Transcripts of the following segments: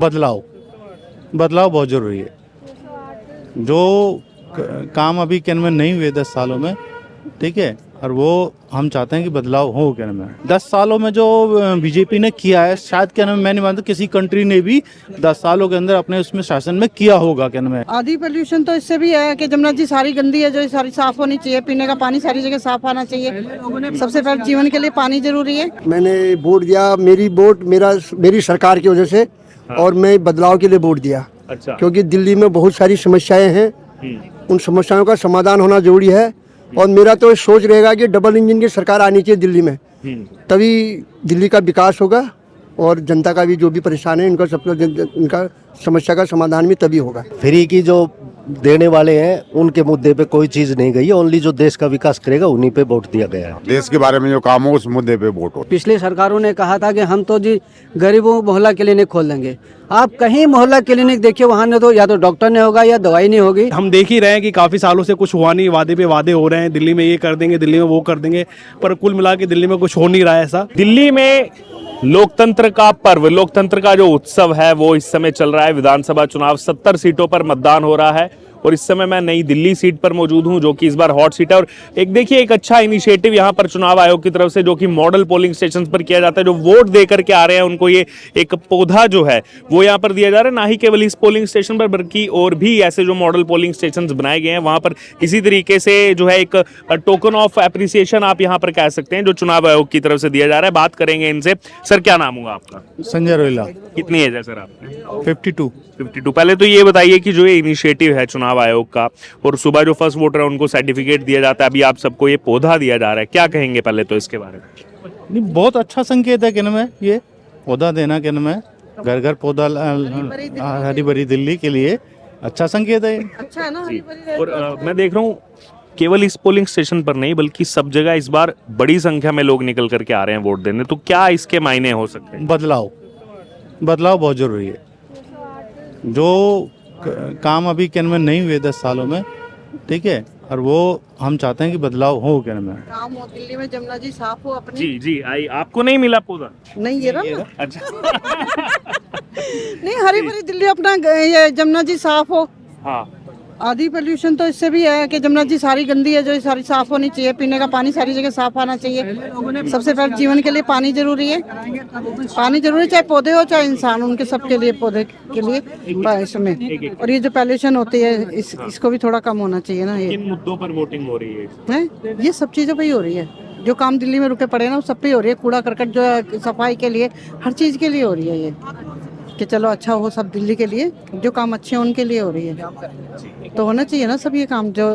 बदलाव बदलाव बहुत ज़रूरी है। जो काम अभी केन में नहीं हुए 10 सालों में, ठीक है, और वो हम चाहते हैं कि बदलाव हो केन में। 10 सालों में जो बीजेपी ने किया है, शायद केन में मैं नहीं मानता किसी कंट्री ने भी 10 सालों के अंदर अपने उसमें शासन में किया होगा केन में। आधी पोल्यूशन तो इससे भी है कि जमुना जी सारी गंदी है, जो सारी साफ होनी चाहिए। पीने का पानी सारी जगह साफ आना चाहिए। सबसे पहले जीवन के लिए पानी जरूरी है। मैंने वोट दिया, मेरी सरकार की वजह से, और मैं बदलाव के लिए वोट दिया। अच्छा। क्योंकि दिल्ली में बहुत सारी समस्याएं हैं, उन समस्याओं का समाधान होना जरूरी है। और मेरा तो सोच रहेगा कि डबल इंजन की सरकार आनी चाहिए दिल्ली में, तभी दिल्ली का विकास होगा और जनता का भी जो भी परेशान है इनका समस्या का समाधान भी तभी होगा। फ्री की जो देने वाले हैं उनके मुद्दे पे कोई चीज नहीं गई है, ओनली जो देश का विकास करेगा उन्हीं पे वोट दिया गया है। देश के बारे में जो काम हो उस मुद्दे पे वोट हो। पिछली सरकारों ने कहा था कि हम तो जी गरीबों मोहल्ला क्लिनिक खोल देंगे। आप कहीं मोहल्ला क्लिनिक देखिए, वहाँ न तो या तो डॉक्टर नहीं होगा या दवाई नहीं होगी। हम देख ही रहे हैं कि काफी सालों से कुछ हुआ नहीं, वादे पे वादे हो रहे हैं, दिल्ली में ये कर देंगे, दिल्ली में वो कर देंगे, पर कुल मिला के दिल्ली में कुछ हो नहीं रहा है ऐसा। दिल्ली में लोकतंत्र का पर्व, लोकतंत्र का जो उत्सव है वो इस समय चल रहा है। विधानसभा चुनाव 70 सीटों पर मतदान हो रहा है और इस समय मैं नई दिल्ली सीट पर मौजूद हूं, जो कि इस बार हॉट सीट है। और एक देखिए, एक अच्छा इनिशिएटिव यहां पर चुनाव आयोग की तरफ से, जो कि मॉडल पोलिंग स्टेशन पर किया जाता है। जो वोट दे करके आ रहे हैं उनको ये एक पौधा जो है वो यहां पर दिया जा रहा है। ना ही केवल इस पोलिंग स्टेशन पर, बल्कि और भी ऐसे जो मॉडल पोलिंग स्टेशन बनाए गए हैं वहां पर इसी तरीके से जो है एक टोकन ऑफ एप्रिसिएशन आप यहाँ पर कह सकते हैं, जो चुनाव आयोग की तरफ से दिया जा रहा है। बात करेंगे इनसे। सर, क्या नाम होगा आपका? संजय रोहिला। कितनी एज है सर आपने? 52। पहले तो ये बताइए कि जो ये इनिशिएटिव है चुनाव आयोग का, और सुबह जो फर्स्ट वोटर है उनको सर्टिफिकेट दिया जाता है, अभी आप सबको ये पौधा दिया जा रहा है, क्या कहेंगे पहले तो इसके बारे में? नहीं, बहुत अच्छा संकेत है केन में, ये पौधा देना केन में, घर घर पौधा, हरी भरी दिल्ली के लिए अच्छा संकेत है। अच्छा है ना। और मैं देख रहा हूँ केवल इस पोलिंग स्टेशन पर नहीं बल्कि सब जगह इस बार बड़ी संख्या में लोग निकल करके आ रहे हैं वोट देने, तो क्या इसके मायने हो सकते हैं? बदलाव बहुत जरूरी है। जो काम अभी केन में नहीं हुए 10 सालों में, ठीक है, और वो हम चाहते हैं कि बदलाव हो केन में। काम हो दिल्ली में, जमुना जी साफ हो अपनी। जी जी, आई आपको नहीं मिला पौधा? नहीं, ये रहा। अच्छा। नहीं, हरी भरी दिल्ली अपना, ये जमुना जी साफ हो। हाँ। आधी पोल्यूशन तो इससे भी है कि जमुना जी सारी गंदी है, जो सारी साफ होनी चाहिए। पीने का पानी सारी जगह साफ आना चाहिए। सबसे पहले जीवन के लिए पानी जरूरी है। पानी जरूरी, चाहे पौधे हो चाहे इंसान, उनके सबके लिए, पौधे के लिए इसमें। और ये जो पॉल्यूशन होती है इसको भी थोड़ा कम होना चाहिए ना। ये किन मुद्दों पर वोटिंग हो रही है? ये सब चीज़ों पे ही हो रही है। जो काम दिल्ली में रुके पड़े ना, वो सब पे ही हो रही है। कूड़ा करकट जो है, सफाई के लिए, हर चीज़ के लिए हो रही है ये, कि चलो अच्छा हो सब दिल्ली के लिए। जो काम अच्छे हैं उनके लिए हो रही है, तो होना चाहिए ना सब ये काम। जो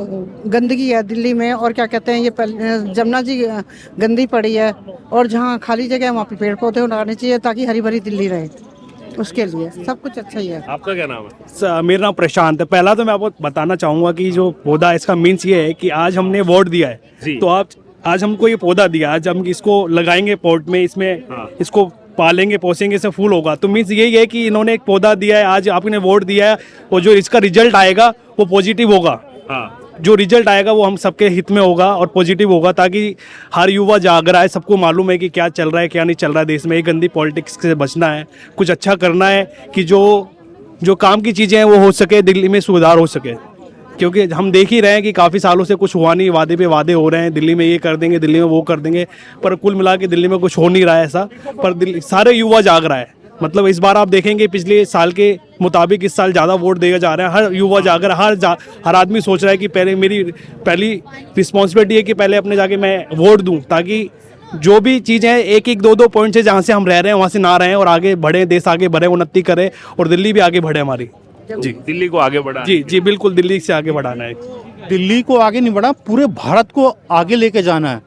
गंदगी है दिल्ली में, और क्या कहते हैं, ये जमुना जी गंदी पड़ी है, और जहाँ खाली जगह है वहाँ पे पेड़ पौधे लगाने चाहिए ताकि हरी भरी दिल्ली रहे। उसके लिए सब कुछ अच्छा ही है। आपका क्या नाम है? मेरा नाम प्रशांत है। पहला तो मैं आपको बताना चाहूँगा कि जो पौधा है इसका मीन्स ये है कि आज हमने वोट दिया है, तो आज हमको ये पौधा दिया, आज हम इसको लगाएंगे पॉट में, इसमें इसको पालेंगे पोसेंगे, इससे फूल होगा। तो मीन्स यही है कि इन्होंने एक पौधा दिया है, आज आपने वोट दिया है, और जो इसका रिजल्ट आएगा वो पॉजिटिव होगा। जो रिजल्ट आएगा वो हम सबके हित में होगा और पॉजिटिव होगा, ताकि हर युवा जाग रहा है, सबको मालूम है कि क्या चल रहा है क्या नहीं चल रहा है देश में। ये गंदी पॉलिटिक्स से बचना है, कुछ अच्छा करना है, कि जो काम की चीज़ें हैं वो हो सके, दिल्ली में सुधार हो सके। क्योंकि हम देख ही रहे हैं कि काफ़ी सालों से कुछ हुआ नहीं, वादे पे वादे हो रहे हैं, दिल्ली में ये कर देंगे, दिल्ली में वो कर देंगे, पर कुल मिला के दिल्ली में कुछ हो नहीं रहा है ऐसा। पर दिल्ली सारे युवा जाग रहा है। मतलब इस बार आप देखेंगे पिछले साल के मुताबिक इस साल ज़्यादा वोट दिया जा रहा है। हर युवा जाग रहा है, हर आदमी सोच रहा है कि पहले मेरी पहली रिस्पॉन्सिबिलिटी है कि पहले अपने जाके मैं वोट दूँ, ताकि जो भी चीज़ें हैं एक एक दो पॉइंट से जहाँ से हम रह रहे हैं वहाँ से ना रहें, और आगे बढ़े, देश आगे बढ़े, उन्नति करे, और दिल्ली भी आगे बढ़े हमारी। जी, दिल्ली को आगे बढ़ाना। जी जी बिल्कुल, दिल्ली से आगे बढ़ाना है। दिल्ली को आगे नहीं बढ़ा, पूरे भारत को आगे लेके जाना है।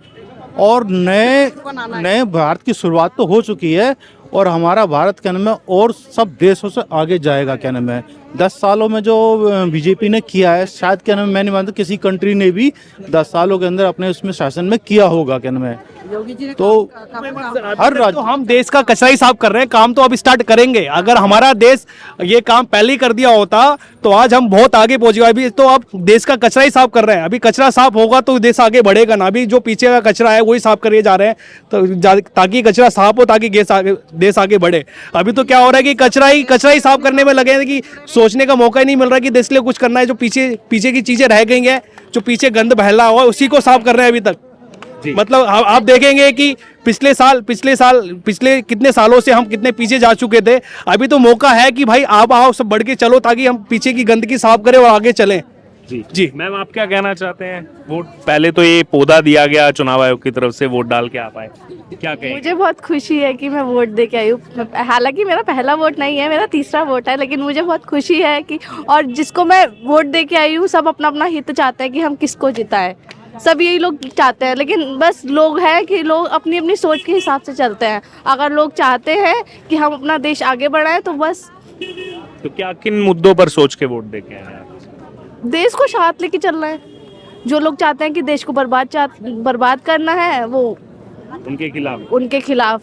और नए भारत की शुरुआत तो हो चुकी है, और हमारा भारत क्या नाम है और सब देशों से आगे जाएगा क्या नाम है। 10 सालों में जो बीजेपी ने किया है, शायद क्या नाम, मैं नहीं मानता किसी कंट्री ने भी 10 सालों के अंदर अपने उसमें शासन में किया होगा क्या नाम है। तो हर तो राज्य हम देश का कचरा ही साफ कर रहे हैं, काम तो अब स्टार्ट करेंगे। अगर हमारा देश ये काम पहले ही कर दिया होता तो आज हम बहुत आगे पहुंचे। अभी तो अब देश का कचरा ही साफ कर रहे हैं, अभी कचरा साफ होगा तो देश आगे बढ़ेगा ना। अभी जो पीछे का कचरा है वही साफ करे जा रहे हैं तो ताकि कचरा साफ हो, ताकि देश आगे बढ़े। अभी तो क्या हो रहा है कि कचरा ही साफ करने में लगे हैं कि सोचने का मौका ही नहीं मिल रहा कि देश के लिए कुछ करना है। जो पीछे की चीजें रह गई हैं, जो पीछे गंद फैला हुआ है, उसी को साफ कर रहे हैं अभी तक। मतलब आप देखेंगे कि पिछले कितने सालों से हम कितने पीछे जा चुके थे। अभी तो मौका है कि भाई आप आओ, सब बढ़ के चलो ताकि हम पीछे की गंदगी साफ करें और आगे चलें। जी मैम, आप क्या कहना चाहते हैं? वोट पहले तो ये पौधा दिया गया चुनाव आयोग की तरफ से, वोट डाल के आप आए, क्या कहेंगे? मुझे बहुत खुशी है कि मैं वोट दे के आई हूँ। हालांकि मेरा पहला वोट नहीं है, मेरा तीसरा वोट है, लेकिन मुझे बहुत खुशी है कि और जिसको मैं वोट दे के आई हूँ सब अपना अपना हित चाहते हैं कि हम किसको जिताएं। सब यही लोग चाहते हैं, लेकिन बस लोग हैं कि लोग अपनी अपनी सोच के हिसाब से चलते हैं। अगर लोग चाहते हैं कि हम अपना देश आगे बढ़ाएं तो बस। तो क्या किन मुद्दों पर सोच के वोट दे के आए हैं? देश को साथ लेके चलना है। जो लोग चाहते हैं कि देश को बर्बाद करना है वो उनके खिलाफ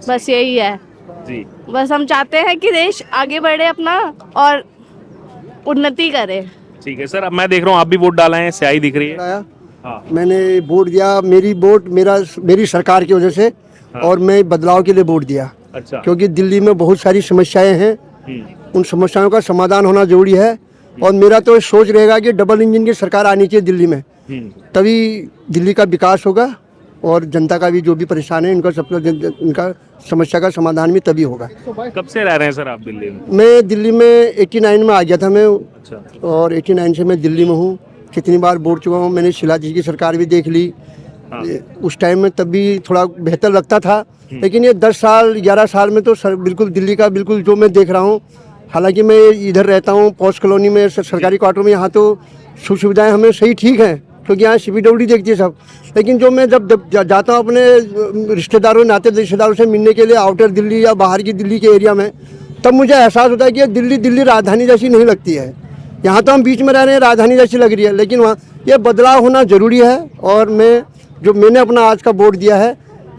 बस यही है जी। बस हम चाहते हैं कि देश आगे बढ़े अपना और उन्नति करे। ठीक है सर, अब मैं देख रहा हूँ आप भी वोट डाला है, स्याही दिख रही है। हाँ। मैंने वोट दिया, मेरी सरकार की वजह से। हाँ। और मैं बदलाव के लिए वोट दिया। अच्छा। क्योंकि दिल्ली में बहुत सारी समस्याएं हैं, उन समस्याओं का समाधान होना जरूरी है। और मेरा तो सोच रहेगा कि डबल इंजन की सरकार आनी चाहिए दिल्ली में, तभी दिल्ली का विकास होगा और जनता का भी जो भी परेशान है इनका समस्या का समाधान भी तभी होगा। कब से रह रहे हैं सर आप दिल्ली में? मैं दिल्ली में 89 में आ गया था मैं। अच्छा। और 89 से मैं दिल्ली में हूँ, कितनी बार वोट चुका हूँ। मैंने शीला जी की सरकार भी देख ली। हाँ। उस टाइम में तब भी थोड़ा बेहतर लगता था, लेकिन ये 10 साल 11 साल में तो बिल्कुल दिल्ली का बिल्कुल जो मैं देख रहा हूँ। हालांकि मैं इधर रहता हूँ पॉस्ट कॉलोनी में, सरकारी क्वार्टर में, यहाँ तो सुख सुविधाएँ हमें सही ठीक हैं क्योंकि यहाँ CPWD देखती है सब। लेकिन जो मैं जब जाता हूँ अपने रिश्तेदारों नाते रिश्तेदारों से मिलने के लिए आउटर दिल्ली या बाहर की दिल्ली के एरिया में, तब मुझे एहसास होता है कि दिल्ली राजधानी जैसी नहीं लगती है। यहाँ तो हम बीच में रह रहे हैं, राजधानी जैसी लग रही है, लेकिन वहाँ ये बदलाव होना ज़रूरी है। और मैंने अपना आज का वोट दिया है,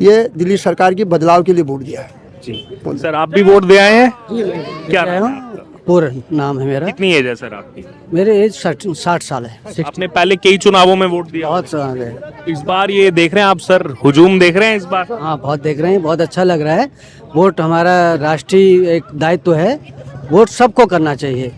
ये दिल्ली सरकार की बदलाव के लिए वोट दिया है। जी। सर आप भी वोट दे आए हैं? क्या नाम है आपका? पूर्ण नाम है मेरा। कितनी एज है सर आपकी? मेरे एज 60 साल है। आपने पहले कई चुनावों में वोट दिया? बहुत साल है। इस बार ये देख रहे हैं आप सर, हुजूम देख रहे हैं इस बार? हाँ, बहुत देख रहे हैं, बहुत अच्छा लग रहा है। वोट हमारा राष्ट्रीय एक दायित्व है, वोट सबको करना चाहिए।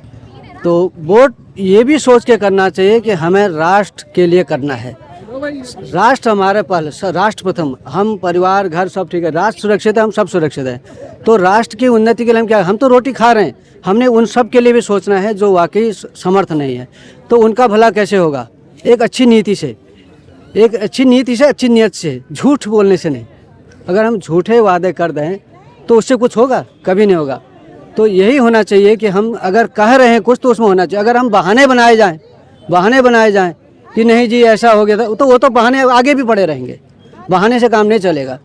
तो वोट ये भी सोच के करना चाहिए कि हमें राष्ट्र के लिए करना है। राष्ट्र हमारे पहले, राष्ट्र प्रथम। हम परिवार घर सब ठीक है, राष्ट्र सुरक्षित है, हम सब सुरक्षित हैं। तो राष्ट्र की उन्नति के लिए हम क्या, हम तो रोटी खा रहे हैं, हमने उन सब के लिए भी सोचना है जो वाकई समर्थ नहीं है। तो उनका भला कैसे होगा? एक अच्छी नीति से, अच्छी नीयत से, झूठ बोलने से नहीं। अगर हम झूठे वादे कर दें तो उससे कुछ होगा? कभी नहीं होगा। तो यही होना चाहिए कि हम अगर कह रहे हैं कुछ तो उसमें होना चाहिए। अगर हम बहाने बनाए जाएं कि नहीं जी ऐसा हो गया था, तो वो तो बहाने आगे भी पड़े रहेंगे, बहाने से काम नहीं चलेगा।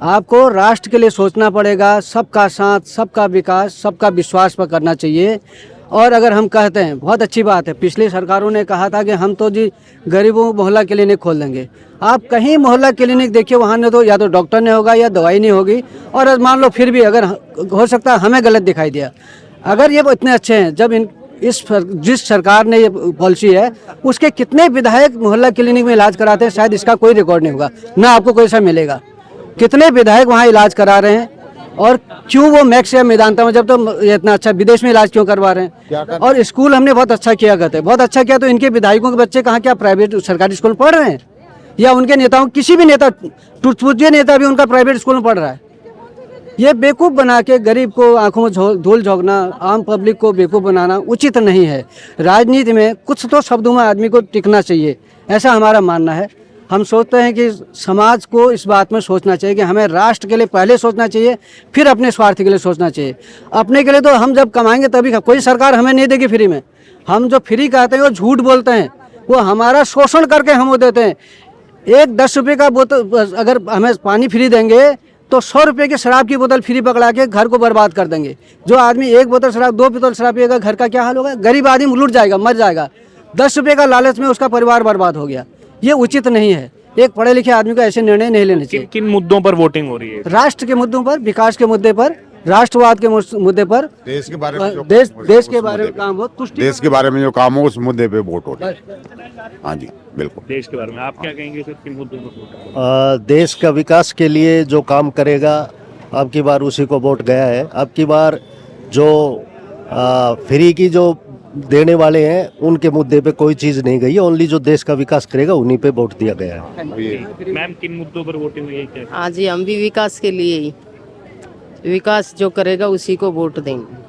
आपको राष्ट्र के लिए सोचना पड़ेगा, सबका साथ, सबका विकास, सबका विश्वास पर करना चाहिए। और अगर हम कहते हैं, बहुत अच्छी बात है, पिछली सरकारों ने कहा था कि हम तो जी गरीबों मोहल्ला क्लिनिक खोल देंगे। आप कहीं मोहल्ला क्लिनिक देखिए, वहाँ ने तो या तो डॉक्टर नहीं होगा या दवाई नहीं होगी। और मान लो फिर भी अगर हो सकता है हमें गलत दिखाई दिया, अगर ये इतने अच्छे हैं, जब जिस सरकार ने ये पॉलिसी है, उसके कितने विधायक मोहल्ला क्लिनिक में इलाज कराते हैं, शायद इसका कोई रिकॉर्ड नहीं होगा, ना आपको कोई सा मिलेगा। कितने विधायक वहाँ इलाज करा रहे हैं, और क्यों वो मैक्स या मेदांता में, जब तो इतना अच्छा विदेश में इलाज क्यों करवा रहे हैं? और स्कूल हमने बहुत अच्छा किया करते हैं, बहुत अच्छा किया। तो इनके विधायकों के बच्चे कहाँ क्या प्राइवेट सरकारी स्कूल में पढ़ रहे हैं? या उनके नेताओं, किसी भी नेता, पूज्य नेता भी उनका प्राइवेट स्कूल में पढ़ रहा है? ये बेवकूफ़ बना के गरीब को आंखों में धूल झोंकना, आम पब्लिक को बेवकूफ़ बनाना उचित नहीं है। राजनीति में कुछ तो शब्दों में आदमी को टिकना चाहिए, ऐसा हमारा मानना है। हम सोचते हैं कि समाज को इस बात में सोचना चाहिए कि हमें राष्ट्र के लिए पहले सोचना चाहिए, फिर अपने स्वार्थ के लिए सोचना चाहिए। अपने के लिए तो हम जब कमाएंगे तभी, कोई सरकार हमें नहीं देगी फ्री में। हम जो फ्री कहते हैं वो झूठ बोलते हैं, वो हमारा शोषण करके हम वो देते हैं। एक 10 रुपये का बोतल अगर हमें पानी फ्री देंगे तो 100 रुपये की शराब की बोतल फ्री पकड़ा के घर को बर्बाद कर देंगे। जो आदमी 1 बोतल शराब 2 बोतल शराब पिएगा, घर का क्या हाल होगा? गरीब आदमी लुट जाएगा, मर जाएगा। 10 रुपये का लालच में उसका परिवार बर्बाद हो गया। ये उचित नहीं है। एक पढ़े लिखे आदमी को ऐसे निर्णय नहीं लेने चाहिए। किन मुद्दों पर वोटिंग हो रही है? राष्ट्र के मुद्दों पर, विकास के मुद्दे पर, राष्ट्रवाद के मुद्दे पर, देश के बारे में जो देश के बारे में काम हो, तुष्टि देश के बारे में जो काम हो उस मुद्दे पे वोट हो रही है। हाँ जी बिल्कुल। देश के बारे में आप क्या कहेंगे सर, किन मुद्दों पर वोट? देश का विकास के लिए जो काम करेगा अब की बार उसी को वोट गया है। अब की बार जो फ्री की जो देने वाले हैं उनके मुद्दे पे कोई चीज़ नहीं गई है। ओनली जो देश का विकास करेगा उन्हीं पे वोट दिया गया है। मैम किन मुद्दों पर वोटिंग हुई है क्या? हाँ जी, हम भी विकास के लिए ही, विकास जो करेगा उसी को वोट देंगे।